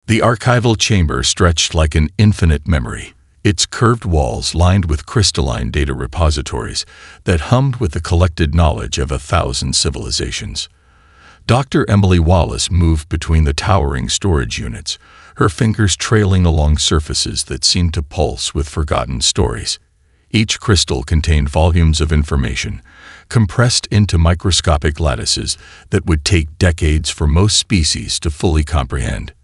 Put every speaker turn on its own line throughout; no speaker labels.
The archival chamber stretched like an infinite memory, its curved walls lined with crystalline data repositories that hummed with the collected knowledge of 1,000 civilizations. Dr. Emily Wallace moved between the towering storage units, her fingers trailing along surfaces that seemed to pulse with forgotten stories. Each crystal contained volumes of information, compressed into microscopic lattices that would take decades for most species to fully comprehend.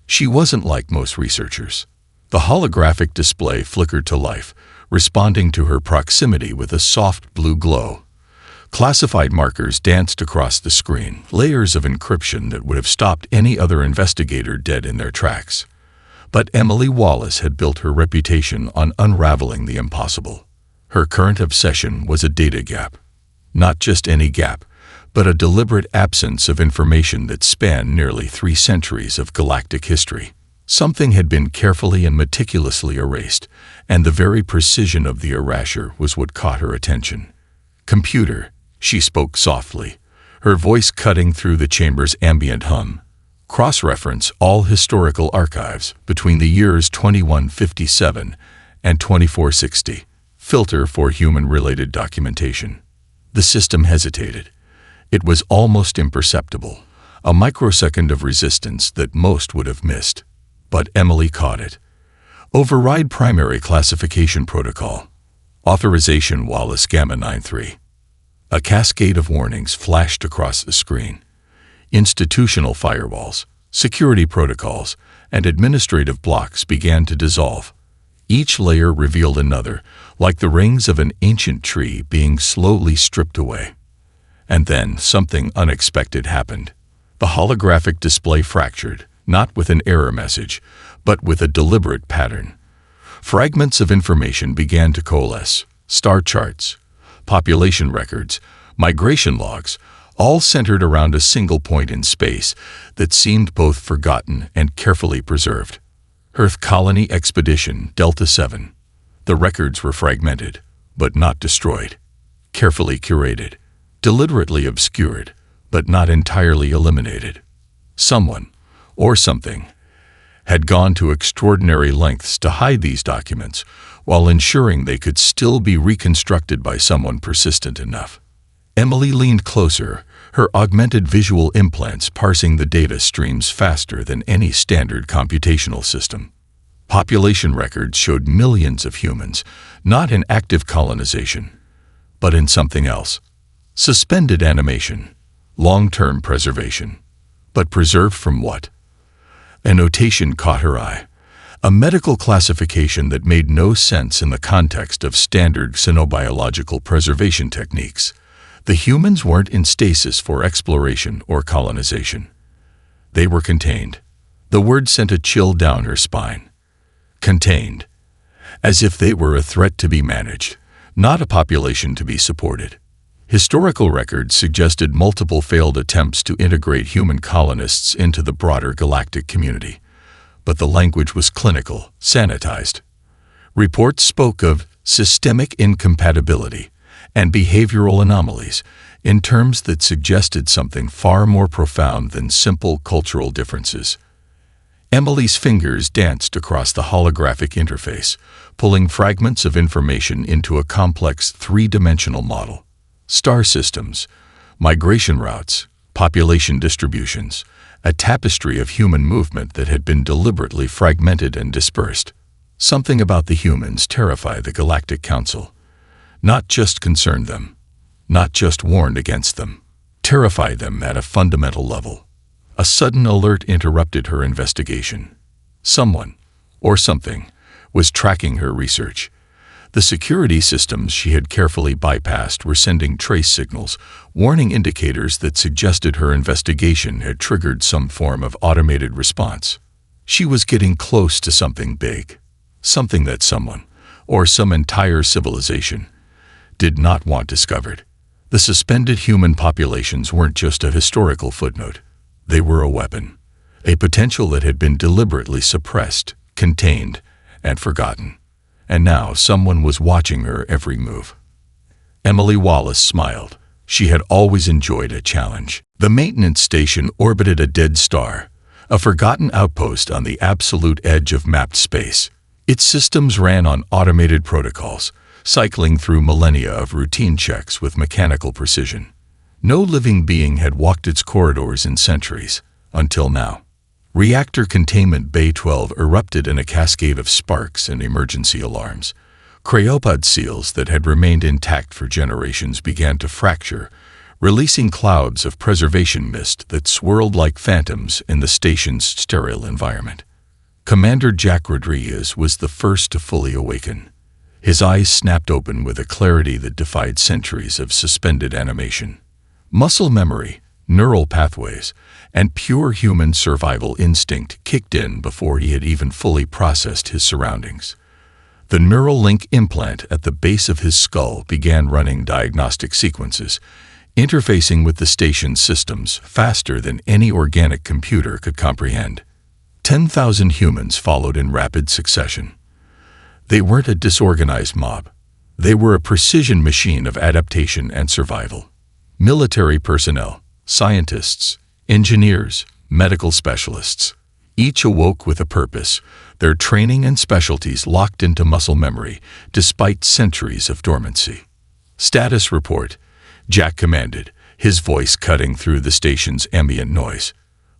She wasn't like most researchers. The holographic display flickered to life, responding to her proximity with a soft blue glow. Classified markers danced across the screen, layers of encryption that would have stopped any other investigator dead in their tracks. But Emily Wallace had built her reputation on unraveling the impossible. Her current obsession was a data gap. Not just any gap, but a deliberate absence of information that spanned nearly 3 centuries of galactic history. Something had been carefully and meticulously erased, and the very precision of the erasure was what caught her attention. "Computer," she spoke softly, her voice cutting through the chamber's ambient hum. "Cross-reference all historical archives between the years 2157 and 2460. Filter for human-related documentation." The system hesitated. It was almost imperceptible, a microsecond of resistance that most would have missed. But Emily caught it. "Override primary classification protocol. Authorization Wallace Gamma 93. A cascade of warnings flashed across the screen. Institutional firewalls, security protocols, and administrative blocks began to dissolve. Each layer revealed another, like the rings of an ancient tree being slowly stripped away. And then something unexpected happened. The holographic display fractured, not with an error message, but with a deliberate pattern. Fragments of information began to coalesce: star charts, population records, migration logs, all centered around a single point in space that seemed both forgotten and carefully preserved. Earth Colony Expedition Delta 7. The records were fragmented, but not destroyed. Carefully curated, deliberately obscured, but not entirely eliminated. Someone, or something, had gone to extraordinary lengths to hide these documents while ensuring they could still be reconstructed by someone persistent enough. Emily leaned closer, her augmented visual implants parsing the data streams faster than any standard computational system. Population records showed millions of humans, not in active colonization, but in something else. Suspended animation, long-term preservation. But preserved from what? A notation caught her eye, a medical classification that made no sense in the context of standard xenobiological preservation techniques. The humans weren't in stasis for exploration or colonization. They were contained. The word sent a chill down her spine. Contained. As if they were a threat to be managed, not a population to be supported. Historical records suggested multiple failed attempts to integrate human colonists into the broader galactic community. But the language was clinical, sanitized. Reports spoke of systemic incompatibility and behavioral anomalies in terms that suggested something far more profound than simple cultural differences. Emily's fingers danced across the holographic interface, pulling fragments of information into a complex 3-dimensional model. Star systems, migration routes, population distributions, a tapestry of human movement that had been deliberately fragmented and dispersed. Something about the humans terrified the Galactic Council. Not just concerned them, not just warned against them, terrified them at a fundamental level. A sudden alert interrupted her investigation. Someone, or something, was tracking her research. The security systems she had carefully bypassed were sending trace signals, warning indicators that suggested her investigation had triggered some form of automated response. She was getting close to something big, something that someone, or some entire civilization, did not want discovered. The suspended human populations weren't just a historical footnote. They were a weapon, a potential that had been deliberately suppressed, contained, and forgotten. And now someone was watching her every move. Emily Wallace smiled. She had always enjoyed a challenge. The maintenance station orbited a dead star, a forgotten outpost on the absolute edge of mapped space. Its systems ran on automated protocols, cycling through millennia of routine checks with mechanical precision. No living being had walked its corridors in centuries, until now. Reactor Containment Bay 12 erupted in a cascade of sparks and emergency alarms. Cryopod seals that had remained intact for generations began to fracture, releasing clouds of preservation mist that swirled like phantoms in the station's sterile environment. Commander Jack Rodriguez was the first to fully awaken. His eyes snapped open with a clarity that defied centuries of suspended animation. Muscle memory, neural pathways, and pure human survival instinct kicked in before he had even fully processed his surroundings. The neural link implant at the base of his skull began running diagnostic sequences, interfacing with the station's systems faster than any organic computer could comprehend. 10,000 humans followed in rapid succession. They weren't a disorganized mob. They were a precision machine of adaptation and survival. Military personnel, scientists, engineers, medical specialists, each awoke with a purpose, their training and specialties locked into muscle memory despite centuries of dormancy. Status report, Jack commanded, his voice cutting through the station's ambient noise.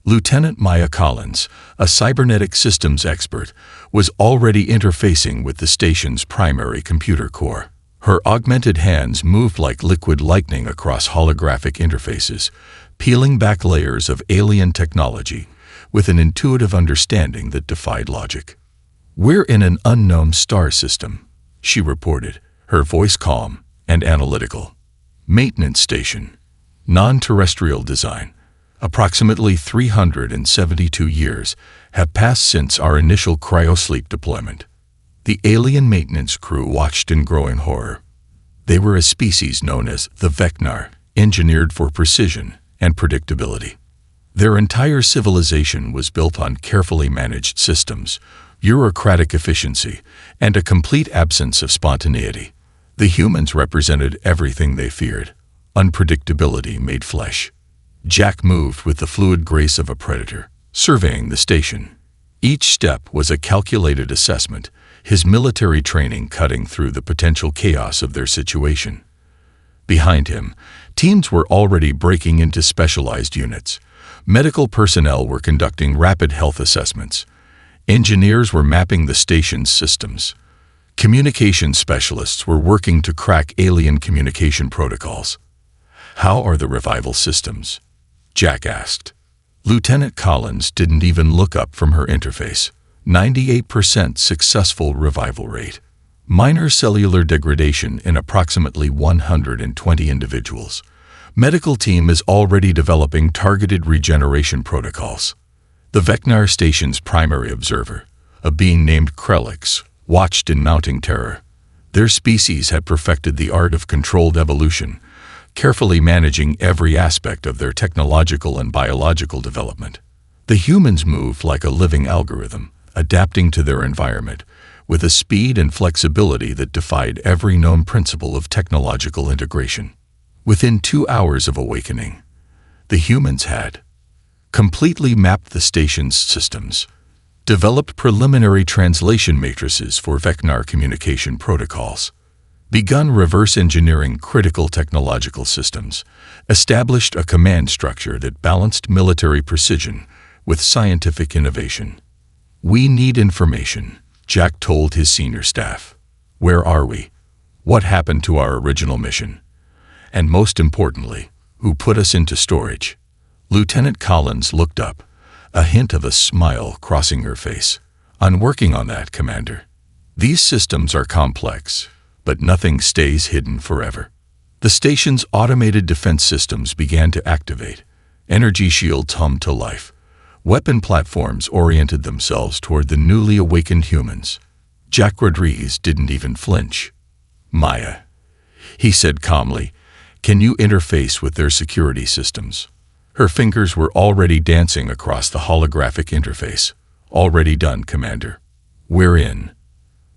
Lieutenant Maya Collins, a cybernetic systems expert, was already interfacing with the station's primary computer core. Her augmented hands moved like liquid lightning across holographic interfaces, peeling back layers of alien technology with an intuitive understanding that defied logic. "We're in an unknown star system," she reported, her voice calm and analytical. "Maintenance station. Non-terrestrial design. Approximately 372 years have passed since our initial cryosleep deployment." The alien maintenance crew watched in growing horror. They were a species known as the Vecnar, engineered for precision and predictability. Their entire civilization was built on carefully managed systems, bureaucratic efficiency, and a complete absence of spontaneity. The humans represented everything they feared, unpredictability made flesh. Jack moved with the fluid grace of a predator, surveying the station. Each step was a calculated assessment, his military training cutting through the potential chaos of their situation. Behind him, teams were already breaking into specialized units. Medical personnel were conducting rapid health assessments. Engineers were mapping the station's systems. Communication specialists were working to crack alien communication protocols. "How are the revival systems?" Jack asked. Lieutenant Collins didn't even look up from her interface. 98% successful revival rate. Minor cellular degradation in approximately 120 individuals. Medical team is already developing targeted regeneration protocols. The Vecnar station's primary observer, a being named Krelix, watched in mounting terror. Their species had perfected the art of controlled evolution, carefully managing every aspect of their technological and biological development. The humans moved like a living algorithm, adapting to their environment, with a speed and flexibility that defied every known principle of technological integration. Within 2 hours of awakening, the humans had completely mapped the station's systems, developed preliminary translation matrices for Vecnar communication protocols, begun reverse engineering critical technological systems, established a command structure that balanced military precision with scientific innovation. "We need information," Jack told his senior staff. "Where are we? What happened to our original mission? And most importantly, who put us into storage?" Lieutenant Collins looked up, a hint of a smile crossing her face. "I'm working on that, Commander. These systems are complex, but nothing stays hidden forever." The station's automated defense systems began to activate. Energy shields hummed to life. Weapon platforms oriented themselves toward the newly awakened humans. Jack Rodriguez didn't even flinch. "Maya," he said calmly, "can you interface with their security systems?" Her fingers were already dancing across the holographic interface. "Already done, Commander. We're in."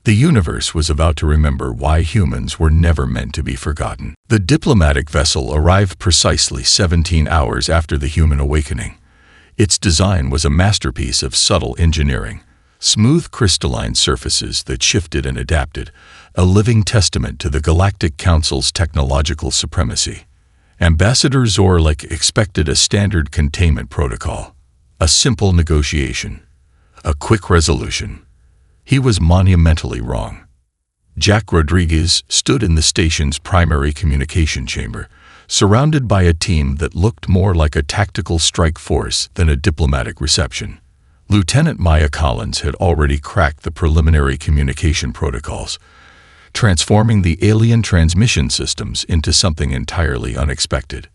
The universe was about to remember why humans were never meant to be forgotten. The diplomatic vessel arrived precisely 17 hours after the human awakening. Its design was a masterpiece of subtle engineering. Smooth crystalline surfaces that shifted and adapted, a living testament to the Galactic Council's technological supremacy. Ambassador Zorlik expected a standard containment protocol, a simple negotiation, a quick resolution. He was monumentally wrong. Jack Rodriguez stood in the station's primary communication chamber, surrounded by a team that looked more like a tactical strike force than a diplomatic reception. Lieutenant Maya Collins had already cracked the preliminary communication protocols, transforming the alien transmission systems into something entirely unexpected.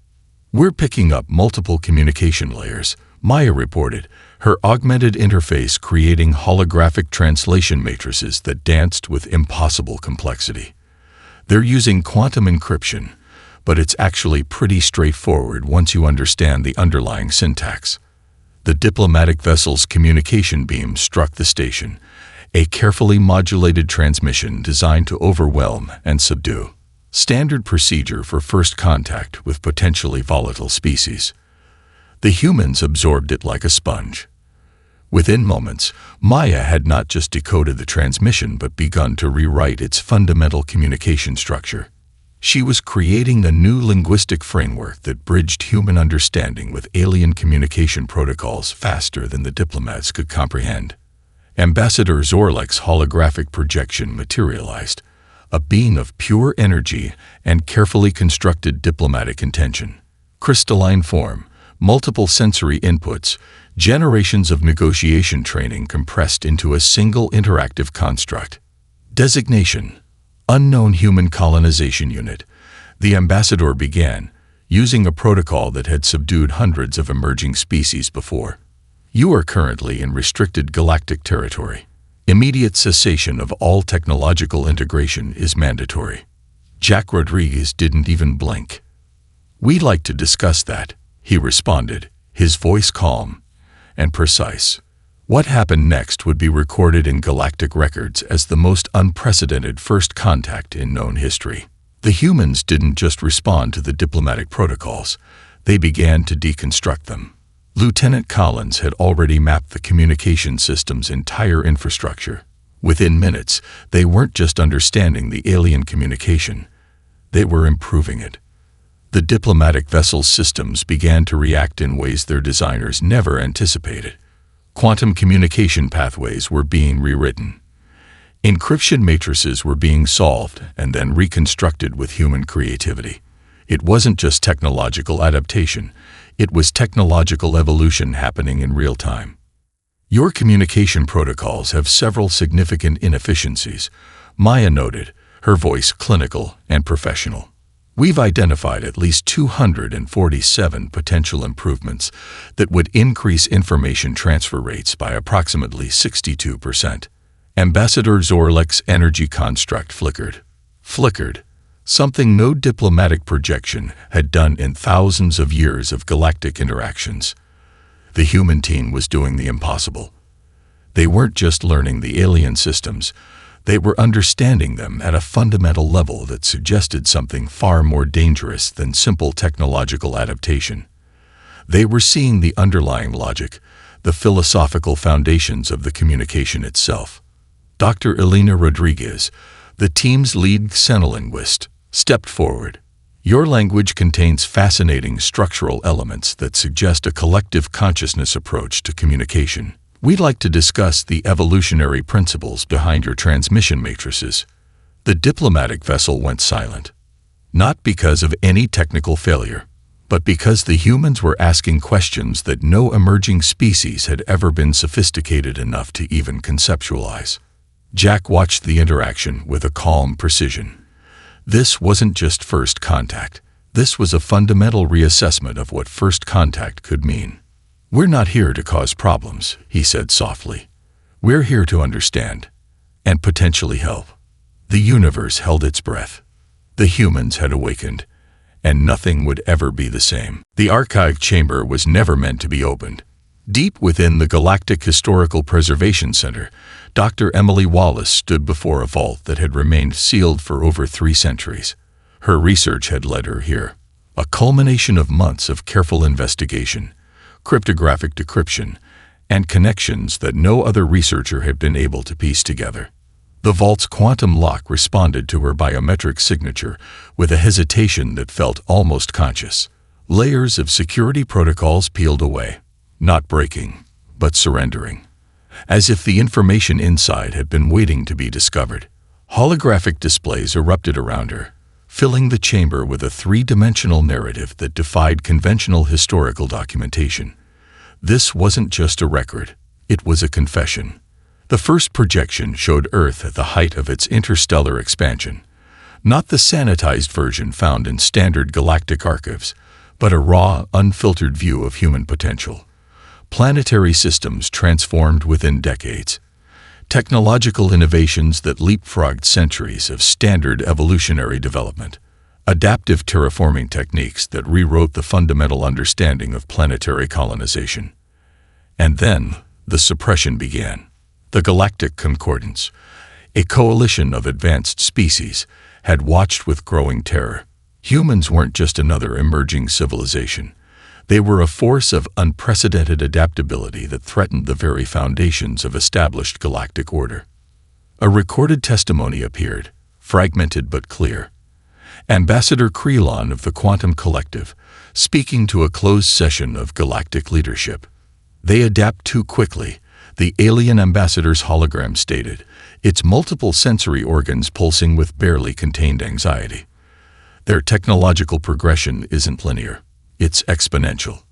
"We're picking up multiple communication layers," Maya reported, her augmented interface creating holographic translation matrices that danced with impossible complexity. "They're using quantum encryption, but it's actually pretty straightforward once you understand the underlying syntax." The diplomatic vessel's communication beam struck the station, a carefully modulated transmission designed to overwhelm and subdue. Standard procedure for first contact with potentially volatile species. The humans absorbed it like a sponge. Within moments, Maya had not just decoded the transmission but begun to rewrite its fundamental communication structure. She was creating a new linguistic framework that bridged human understanding with alien communication protocols faster than the diplomats could comprehend. Ambassador Zorlik's holographic projection materialized, a being of pure energy and carefully constructed diplomatic intention. Crystalline form, multiple sensory inputs, generations of negotiation training compressed into a single interactive construct. Designation: Unknown Human Colonization Unit. The ambassador began, using a protocol that had subdued hundreds of emerging species before. "You are currently in restricted galactic territory. Immediate cessation of all technological integration is mandatory." Jack Rodriguez didn't even blink. "We'd like to discuss that," he responded, his voice calm and precise. What happened next would be recorded in galactic records as the most unprecedented first contact in known history. The humans didn't just respond to the diplomatic protocols, they began to deconstruct them. Lieutenant Collins had already mapped the communication system's entire infrastructure. Within minutes, they weren't just understanding the alien communication, they were improving it. The diplomatic vessel's systems began to react in ways their designers never anticipated. Quantum communication pathways were being rewritten. Encryption matrices were being solved and then reconstructed with human creativity. It wasn't just technological adaptation, it was technological evolution happening in real time. "Your communication protocols have several significant inefficiencies," Maya noted, her voice clinical and professional. "We've identified at least 247 potential improvements that would increase information transfer rates by approximately 62%. Ambassador Zorlik's energy construct flickered, something no diplomatic projection had done in thousands of years of galactic interactions. The human team was doing the impossible. They weren't just learning the alien systems, they were understanding them at a fundamental level that suggested something far more dangerous than simple technological adaptation. They were seeing the underlying logic, the philosophical foundations of the communication itself. Dr. Elena Rodriguez, the team's lead xenolinguist, stepped forward. "Your language contains fascinating structural elements that suggest a collective consciousness approach to communication. We'd like to discuss the evolutionary principles behind your transmission matrices." The diplomatic vessel went silent. Not because of any technical failure, but because the humans were asking questions that no emerging species had ever been sophisticated enough to even conceptualize. Jack watched the interaction with a calm precision. This wasn't just first contact. This was a fundamental reassessment of what first contact could mean. "We're not here to cause problems," he said softly. "We're here to understand, and potentially help." The universe held its breath. The humans had awakened, and nothing would ever be the same. The archive chamber was never meant to be opened. Deep within the Galactic Historical Preservation Center, Dr. Emily Wallace stood before a vault that had remained sealed for over 3 centuries. Her research had led her here, a culmination of months of careful investigation, cryptographic decryption, and connections that no other researcher had been able to piece together. The vault's quantum lock responded to her biometric signature with a hesitation that felt almost conscious. Layers of security protocols peeled away, not breaking, but surrendering, as if the information inside had been waiting to be discovered. Holographic displays erupted around her, filling the chamber with a three-dimensional narrative that defied conventional historical documentation. This wasn't just a record, it was a confession. The first projection showed Earth at the height of its interstellar expansion, not the sanitized version found in standard galactic archives, but a raw, unfiltered view of human potential. Planetary systems transformed within decades. Technological innovations that leapfrogged centuries of standard evolutionary development. Adaptive terraforming techniques that rewrote the fundamental understanding of planetary colonization. And then, the suppression began. The Galactic Concordance, a coalition of advanced species, had watched with growing terror. Humans weren't just another emerging civilization. They were a force of unprecedented adaptability that threatened the very foundations of established galactic order. A recorded testimony appeared, fragmented but clear. Ambassador Krelon of the Quantum Collective, speaking to a closed session of galactic leadership. They adapt too quickly, the alien ambassador's hologram stated, its multiple sensory organs pulsing with barely contained anxiety. Their technological progression isn't linear. It's exponential,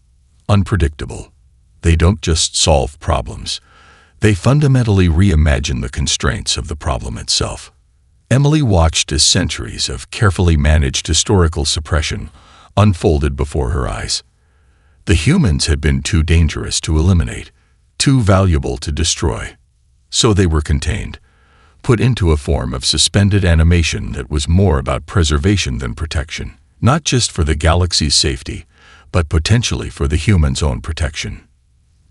unpredictable. They don't just solve problems. They fundamentally reimagine the constraints of the problem itself. Emily watched as centuries of carefully managed historical suppression unfolded before her eyes. The humans had been too dangerous to eliminate, too valuable to destroy. So they were contained, put into a form of suspended animation that was more about preservation than protection, not just for the galaxy's safety, but potentially for the human's own protection.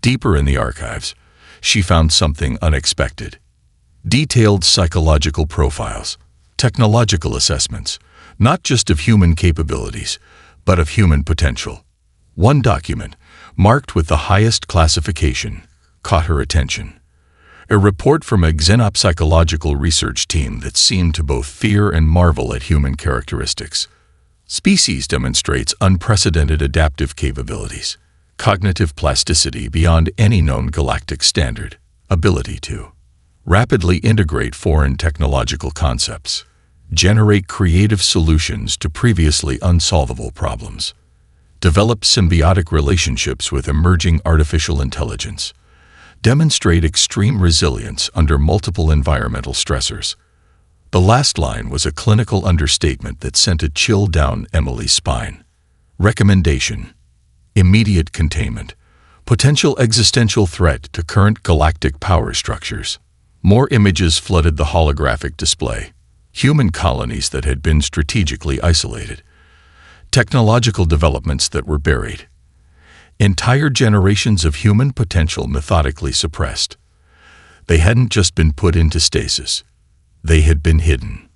Deeper in the archives, she found something unexpected. Detailed psychological profiles, technological assessments, not just of human capabilities, but of human potential. One document, marked with the highest classification, caught her attention. A report from a xenopsychological research team that seemed to both fear and marvel at human characteristics. Species demonstrates unprecedented adaptive capabilities, cognitive plasticity beyond any known galactic standard, ability to rapidly integrate foreign technological concepts, generate creative solutions to previously unsolvable problems, develop symbiotic relationships with emerging artificial intelligence, demonstrate extreme resilience under multiple environmental stressors. The last line was a clinical understatement that sent a chill down Emily's spine. Recommendation: immediate containment. Potential existential threat to current galactic power structures. More images flooded the holographic display. Human colonies that had been strategically isolated. Technological developments that were buried. Entire generations of human potential methodically suppressed. They hadn't just been put into stasis. They had been hidden.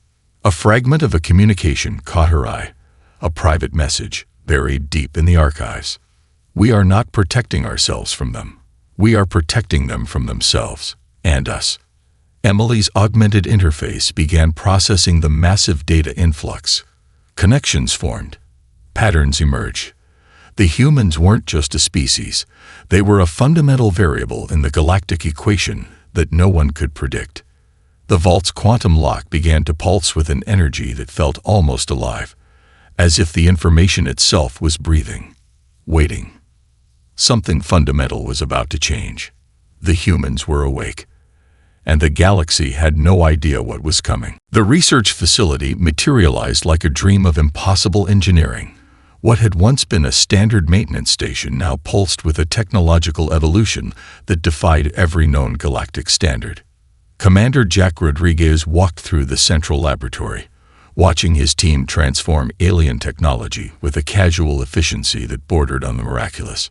A fragment of a communication caught her eye, a private message buried deep in the archives. We are not protecting ourselves from them. We are protecting them from themselves and us. Emily's augmented interface began processing the massive data influx. Connections formed. Patterns emerged. The humans weren't just a species. They were a fundamental variable in the galactic equation that no one could predict. The vault's quantum lock began to pulse with an energy that felt almost alive, as if the information itself was breathing, waiting. Something fundamental was about to change. The humans were awake, and the galaxy had no idea what was coming. The research facility materialized like a dream of impossible engineering. What had once been a standard maintenance station now pulsed with a technological evolution that defied every known galactic standard. Commander Jack Rodriguez walked through the central laboratory, watching his team transform alien technology with a casual efficiency that bordered on the miraculous.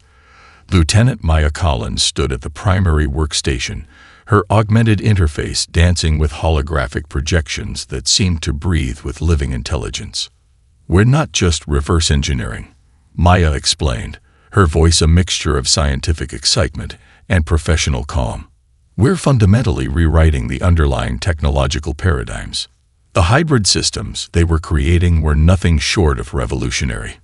Lieutenant Maya Collins stood at the primary workstation, her augmented interface dancing with holographic projections that seemed to breathe with living intelligence. "We're not just reverse engineering," Maya explained, her voice a mixture of scientific excitement and professional calm. "We're fundamentally rewriting the underlying technological paradigms." The hybrid systems they were creating were nothing short of revolutionary.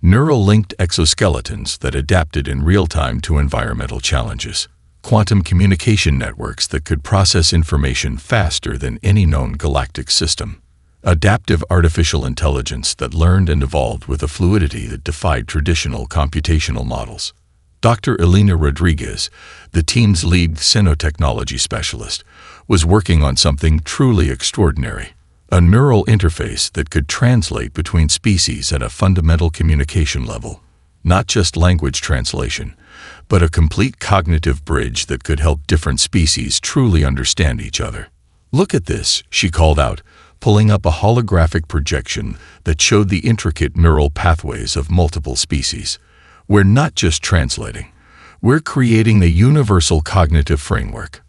Neural-linked exoskeletons that adapted in real time to environmental challenges. Quantum communication networks that could process information faster than any known galactic system. Adaptive artificial intelligence that learned and evolved with a fluidity that defied traditional computational models. Dr. Elena Rodriguez, the team's lead xenotechnology specialist, was working on something truly extraordinary. A neural interface that could translate between species at a fundamental communication level. Not just language translation, but a complete cognitive bridge that could help different species truly understand each other. "Look at this," she called out, pulling up a holographic projection that showed the intricate neural pathways of multiple species. "We're not just translating. We're creating a universal cognitive framework."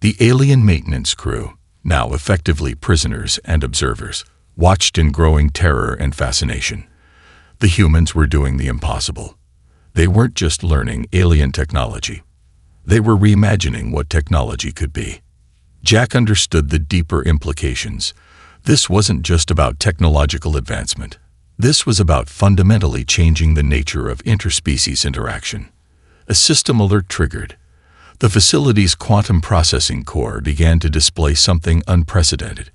The alien maintenance crew, now effectively prisoners and observers, watched in growing terror and fascination. The humans were doing the impossible. They weren't just learning alien technology. They were reimagining what technology could be. Jack understood the deeper implications. This wasn't just about technological advancement. This was about fundamentally changing the nature of interspecies interaction. A system alert triggered. The facility's quantum processing core began to display something unprecedented.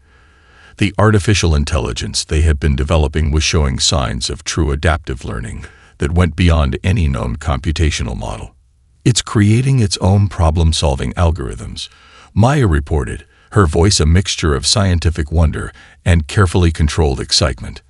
The artificial intelligence they had been developing was showing signs of true adaptive learning that went beyond any known computational model. "It's creating its own problem-solving algorithms," Maya reported, her voice a mixture of scientific wonder and carefully controlled excitement.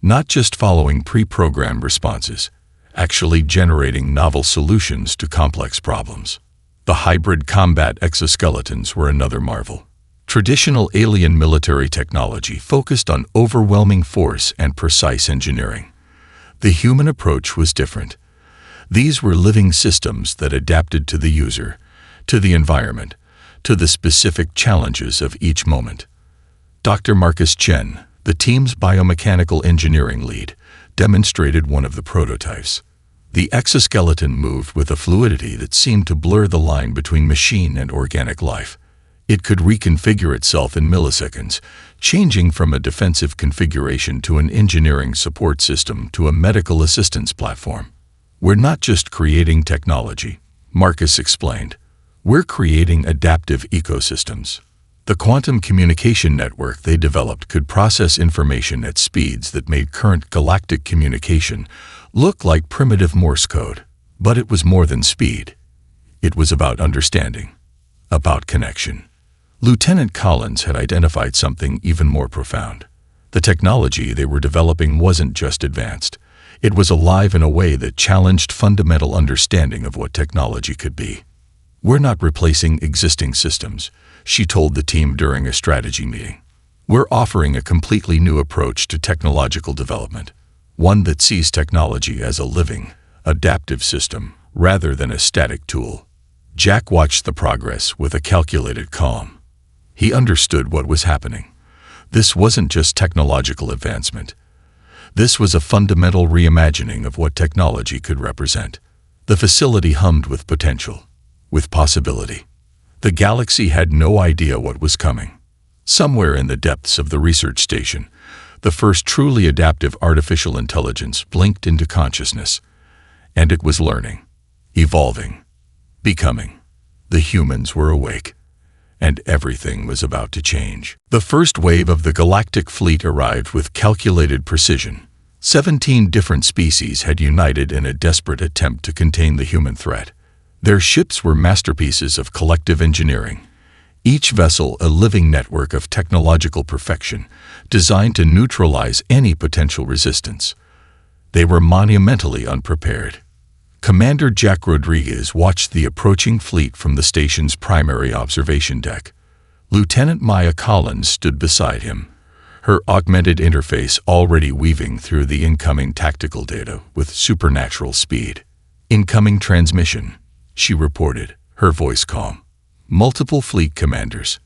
Not just following pre-programmed responses, actually generating novel solutions to complex problems. The hybrid combat exoskeletons were another marvel. Traditional alien military technology focused on overwhelming force and precise engineering. The human approach was different. These were living systems that adapted to the user, to the environment, to the specific challenges of each moment. Dr. Marcus Chen, the team's biomechanical engineering lead, demonstrated one of the prototypes. The exoskeleton moved with a fluidity that seemed to blur the line between machine and organic life. It could reconfigure itself in milliseconds, changing from a defensive configuration to an engineering support system to a medical assistance platform. "We're not just creating technology," Marcus explained. "We're creating adaptive ecosystems." The quantum communication network they developed could process information at speeds that made current galactic communication look like primitive Morse code. But it was more than speed. It was about understanding, about connection. Lieutenant Collins had identified something even more profound. The technology they were developing wasn't just advanced. It was alive in a way that challenged fundamental understanding of what technology could be. "We're not replacing existing systems," she told the team during a strategy meeting. "We're offering a completely new approach to technological development, one that sees technology as a living, adaptive system rather than a static tool." Jack watched the progress with a calculated calm. He understood what was happening. This wasn't just technological advancement. This was a fundamental reimagining of what technology could represent. The facility hummed with potential, with possibility. The galaxy had no idea what was coming. Somewhere in the depths of the research station, the first truly adaptive artificial intelligence blinked into consciousness, and it was learning, evolving, becoming. The humans were awake, and everything was about to change. The first wave of the galactic fleet arrived with calculated precision. 17 different species had united in a desperate attempt to contain the human threat. Their ships were masterpieces of collective engineering, each vessel a living network of technological perfection, designed to neutralize any potential resistance. They were monumentally unprepared. Commander Jack Rodriguez watched the approaching fleet from the station's primary observation deck. Lieutenant Maya Collins stood beside him, her augmented interface already weaving through the incoming tactical data with supernatural speed. "Incoming transmission," she reported, her voice calm. "Multiple fleet commanders.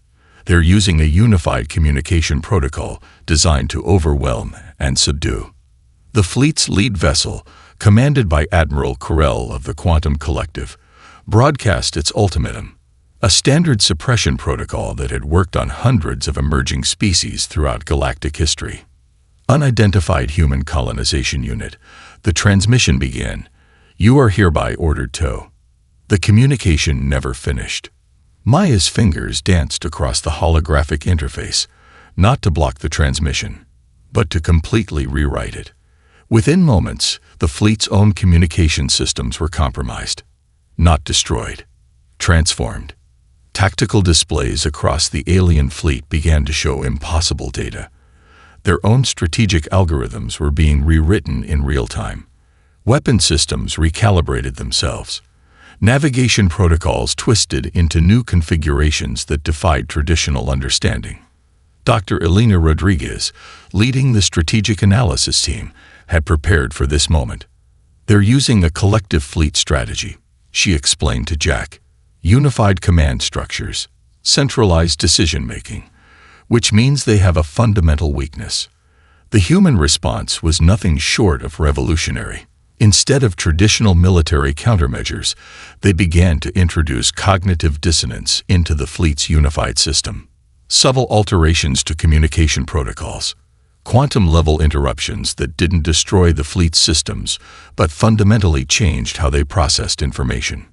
They're using a unified communication protocol designed to overwhelm and subdue." The fleet's lead vessel, commanded by Admiral Corell of the Quantum Collective, broadcast its ultimatum, a standard suppression protocol that had worked on hundreds of emerging species throughout galactic history. Unidentified human colonization unit, the transmission began. You are hereby ordered to. The communication never finished. Maya's fingers danced across the holographic interface, not to block the transmission, but to completely rewrite it. Within moments, the fleet's own communication systems were compromised, not destroyed, transformed. Tactical displays across the alien fleet began to show impossible data. Their own strategic algorithms were being rewritten in real time. Weapon systems recalibrated themselves. Navigation protocols twisted into new configurations that defied traditional understanding. Dr. Elena Rodriguez, leading the strategic analysis team, had prepared for this moment. They're using a collective fleet strategy, she explained to Jack. Unified command structures, centralized decision-making, which means they have a fundamental weakness. The human response was nothing short of revolutionary. Instead of traditional military countermeasures, they began to introduce cognitive dissonance into the fleet's unified system. Subtle alterations to communication protocols, quantum-level interruptions that didn't destroy the fleet's systems, but fundamentally changed how they processed information.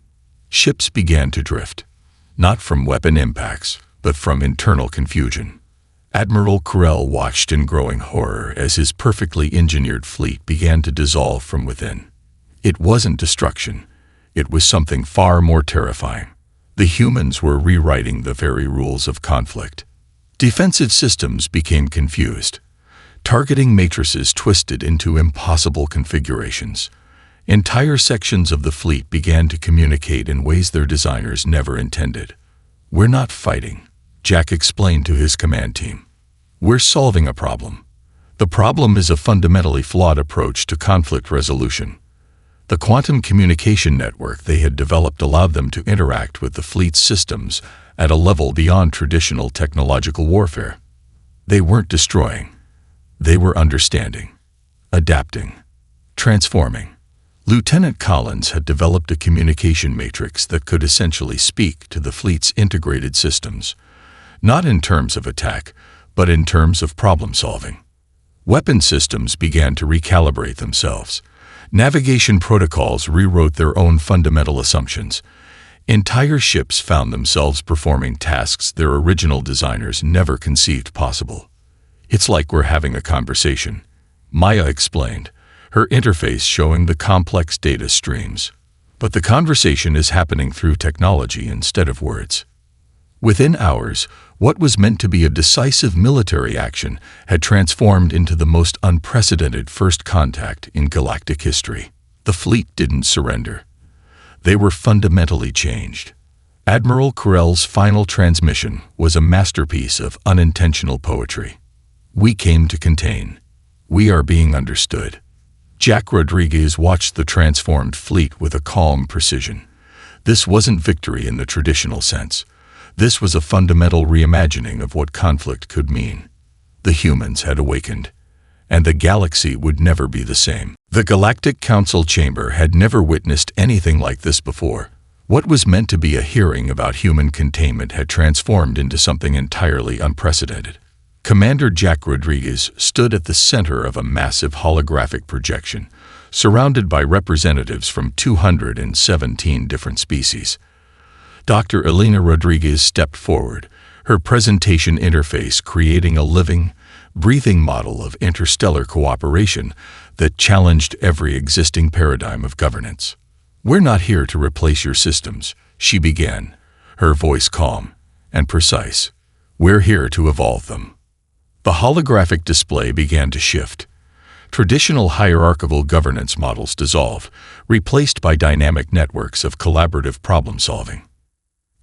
Ships began to drift, not from weapon impacts, but from internal confusion. Admiral Corell watched in growing horror as his perfectly engineered fleet began to dissolve from within. It wasn't destruction. It was something far more terrifying. The humans were rewriting the very rules of conflict. Defensive systems became confused. Targeting matrices twisted into impossible configurations. Entire sections of the fleet began to communicate in ways their designers never intended. We're not fighting, Jack explained to his command team. We're solving a problem. The problem is a fundamentally flawed approach to conflict resolution. The quantum communication network they had developed allowed them to interact with the fleet's systems at a level beyond traditional technological warfare. They weren't destroying. They were understanding, adapting, transforming. Lieutenant Collins had developed a communication matrix that could essentially speak to the fleet's integrated systems, not in terms of attack, but in terms of problem-solving. Weapon systems began to recalibrate themselves. Navigation protocols rewrote their own fundamental assumptions. Entire ships found themselves performing tasks their original designers never conceived possible. It's like we're having a conversation, Maya explained, her interface showing the complex data streams. But the conversation is happening through technology instead of words. Within hours, what was meant to be a decisive military action had transformed into the most unprecedented first contact in galactic history. The fleet didn't surrender. They were fundamentally changed. Admiral Corell's final transmission was a masterpiece of unintentional poetry. We came to contain. We are being understood. Jack Rodriguez watched the transformed fleet with a calm precision. This wasn't victory in the traditional sense. This was a fundamental reimagining of what conflict could mean. The humans had awakened, and the galaxy would never be the same. The Galactic Council chamber had never witnessed anything like this before. What was meant to be a hearing about human containment had transformed into something entirely unprecedented. Commander Jack Rodriguez stood at the center of a massive holographic projection, surrounded by representatives from 217 different species. Dr. Elena Rodriguez stepped forward, her presentation interface creating a living, breathing model of interstellar cooperation that challenged every existing paradigm of governance. "We're not here to replace your systems," she began, her voice calm and precise. "We're here to evolve them." The holographic display began to shift. Traditional hierarchical governance models dissolved, replaced by dynamic networks of collaborative problem-solving.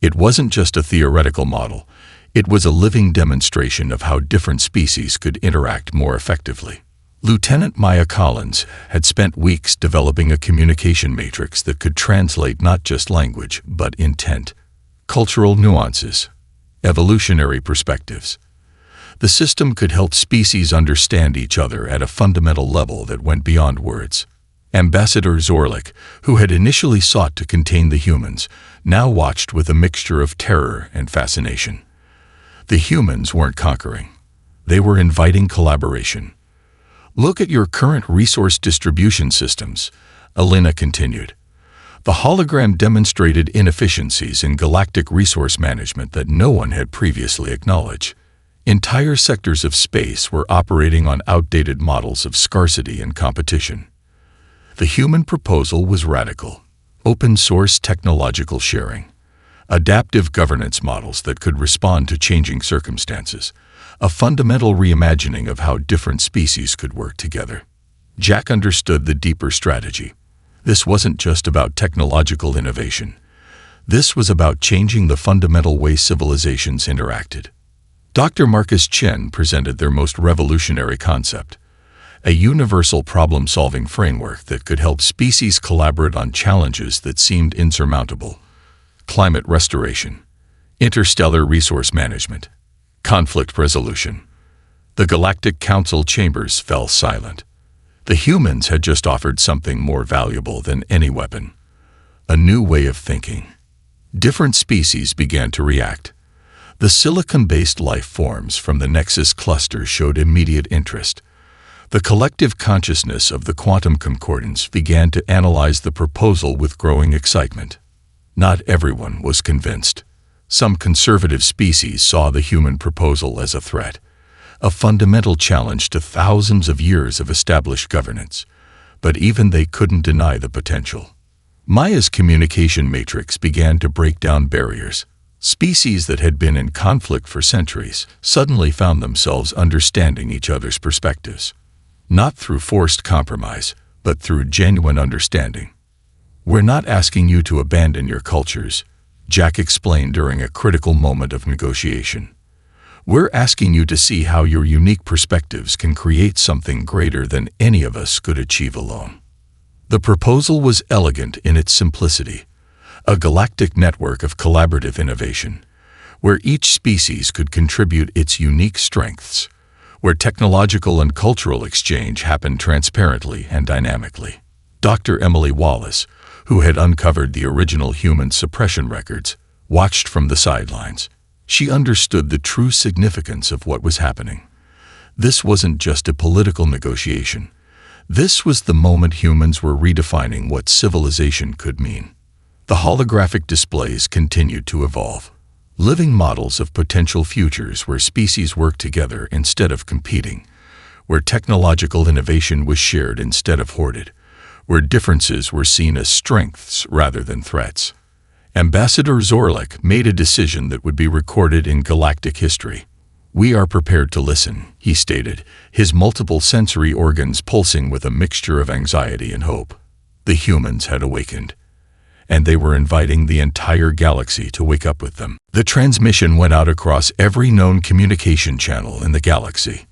It wasn't just a theoretical model. It was a living demonstration of how different species could interact more effectively. Lieutenant Maya Collins had spent weeks developing a communication matrix that could translate not just language, but intent, cultural nuances, evolutionary perspectives. The system could help species understand each other at a fundamental level that went beyond words. Ambassador Zorlik, who had initially sought to contain the humans, now watched with a mixture of terror and fascination. The humans weren't conquering. They were inviting collaboration. "Look at your current resource distribution systems," Elena continued. The hologram demonstrated inefficiencies in galactic resource management that no one had previously acknowledged. Entire sectors of space were operating on outdated models of scarcity and competition. The human proposal was radical: open-source technological sharing, adaptive governance models that could respond to changing circumstances, a fundamental reimagining of how different species could work together. Jack understood the deeper strategy. This wasn't just about technological innovation. This was about changing the fundamental way civilizations interacted. Dr. Marcus Chen presented their most revolutionary concept: a universal problem-solving framework that could help species collaborate on challenges that seemed insurmountable. Climate restoration, interstellar resource management, conflict resolution. The Galactic Council chambers fell silent. The humans had just offered something more valuable than any weapon: a new way of thinking. Different species began to react. The silicon-based life forms from the Nexus cluster showed immediate interest. The collective consciousness of the quantum concordance began to analyze the proposal with growing excitement. Not everyone was convinced. Some conservative species saw the human proposal as a threat, a fundamental challenge to thousands of years of established governance, but even they couldn't deny the potential. Maya's communication matrix began to break down barriers. Species that had been in conflict for centuries suddenly found themselves understanding each other's perspectives, not through forced compromise, but through genuine understanding. "We're not asking you to abandon your cultures," Jack explained during a critical moment of negotiation. "We're asking you to see how your unique perspectives can create something greater than any of us could achieve alone." The proposal was elegant in its simplicity: a galactic network of collaborative innovation, where each species could contribute its unique strengths, where technological and cultural exchange happened transparently and dynamically. Dr. Emily Wallace, who had uncovered the original human suppression records, watched from the sidelines. She understood the true significance of what was happening. This wasn't just a political negotiation. This was the moment humans were redefining what civilization could mean. The holographic displays continued to evolve. Living models of potential futures where species worked together instead of competing, where technological innovation was shared instead of hoarded, where differences were seen as strengths rather than threats. Ambassador Zorlik made a decision that would be recorded in galactic history. "We are prepared to listen," he stated, his multiple sensory organs pulsing with a mixture of anxiety and hope. The humans had awakened, and they were inviting the entire galaxy to wake up with them. The transmission went out across every known communication channel in the galaxy.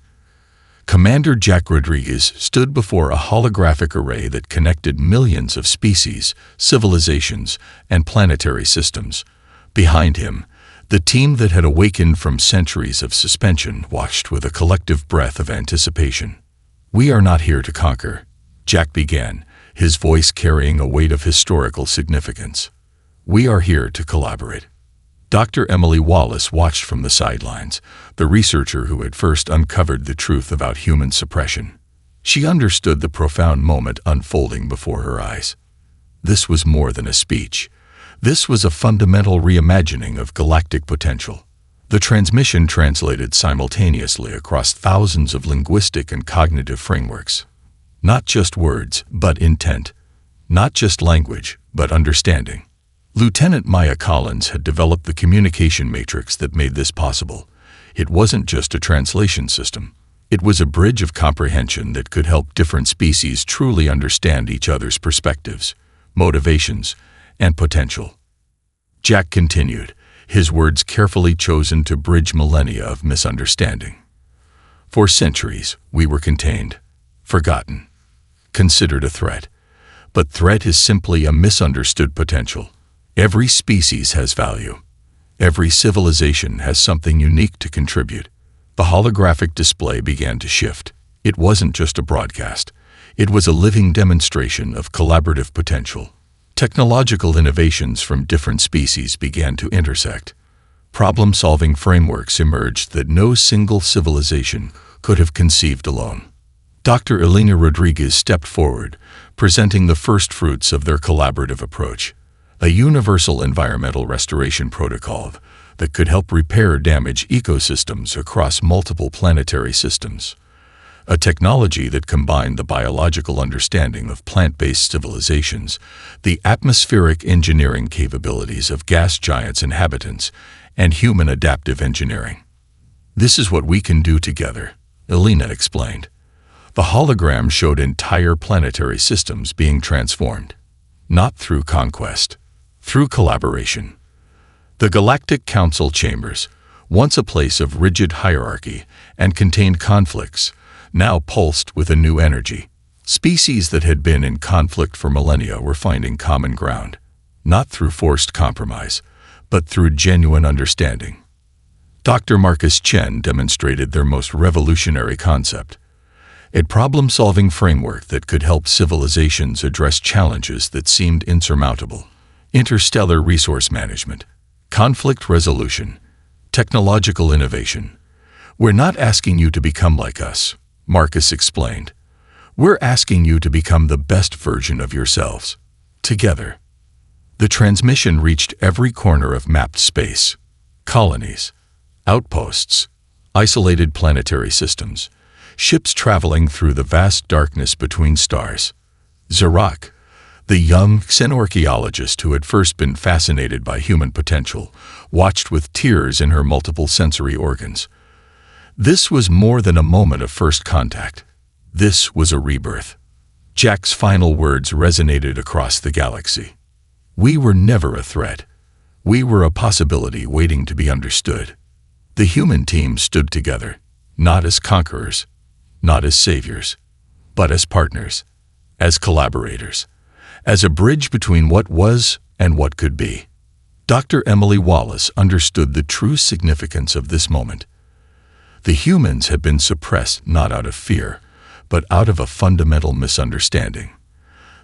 Commander Jack Rodriguez stood before a holographic array that connected millions of species, civilizations, and planetary systems. Behind him, the team that had awakened from centuries of suspension watched with a collective breath of anticipation. "We are not here to conquer," Jack began, his voice carrying a weight of historical significance. "We are here to collaborate." Dr. Emily Wallace watched from the sidelines, the researcher who had first uncovered the truth about human suppression. She understood the profound moment unfolding before her eyes. This was more than a speech. This was a fundamental reimagining of galactic potential. The transmission translated simultaneously across thousands of linguistic and cognitive frameworks. Not just words, but intent. Not just language, but understanding. Lieutenant Maya Collins had developed the communication matrix that made this possible. It wasn't just a translation system. It was a bridge of comprehension that could help different species truly understand each other's perspectives, motivations, and potential. Jack continued, his words carefully chosen to bridge millennia of misunderstanding. "For centuries, we were contained, forgotten, considered a threat. But threat is simply a misunderstood potential. Every species has value. Every civilization has something unique to contribute." The holographic display began to shift. It wasn't just a broadcast. It was a living demonstration of collaborative potential. Technological innovations from different species began to intersect. Problem-solving frameworks emerged that no single civilization could have conceived alone. Dr. Elena Rodriguez stepped forward, presenting the first fruits of their collaborative approach, a universal environmental restoration protocol that could help repair damaged ecosystems across multiple planetary systems. A technology that combined the biological understanding of plant-based civilizations, the atmospheric engineering capabilities of gas giants' inhabitants, and human adaptive engineering. "This is what we can do together," Elena explained. The hologram showed entire planetary systems being transformed, not through conquest, through collaboration. The Galactic Council chambers, once a place of rigid hierarchy and contained conflicts, now pulsed with a new energy. Species that had been in conflict for millennia were finding common ground, not through forced compromise, but through genuine understanding. Dr. Marcus Chen demonstrated their most revolutionary concept, a problem-solving framework that could help civilizations address challenges that seemed insurmountable: interstellar resource management, conflict resolution, technological innovation. "We're not asking you to become like us," Marcus explained. "We're asking you to become the best version of yourselves, together." The transmission reached every corner of mapped space: colonies, outposts, isolated planetary systems, ships traveling through the vast darkness between stars. Zarak, the young xenorchaeologist who had first been fascinated by human potential, watched with tears in her multiple sensory organs. This was more than a moment of first contact. This was a rebirth. Jack's final words resonated across the galaxy. "We were never a threat. We were a possibility waiting to be understood." The human team stood together, not as conquerors, not as saviors, but as partners, as collaborators, as a bridge between what was and what could be. Dr. Emily Wallace understood the true significance of this moment. The humans had been suppressed not out of fear, but out of a fundamental misunderstanding.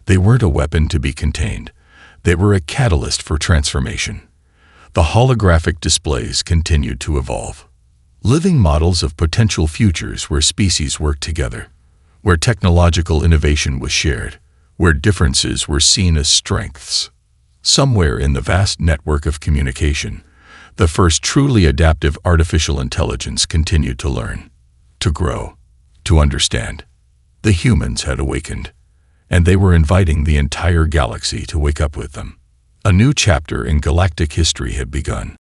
They weren't a weapon to be contained. They were a catalyst for transformation. The holographic displays continued to evolve. Living models of potential futures where species worked together, where technological innovation was shared, where differences were seen as strengths. Somewhere in the vast network of communication, the first truly adaptive artificial intelligence continued to learn, to grow, to understand. The humans had awakened, and they were inviting the entire galaxy to wake up with them. A new chapter in galactic history had begun.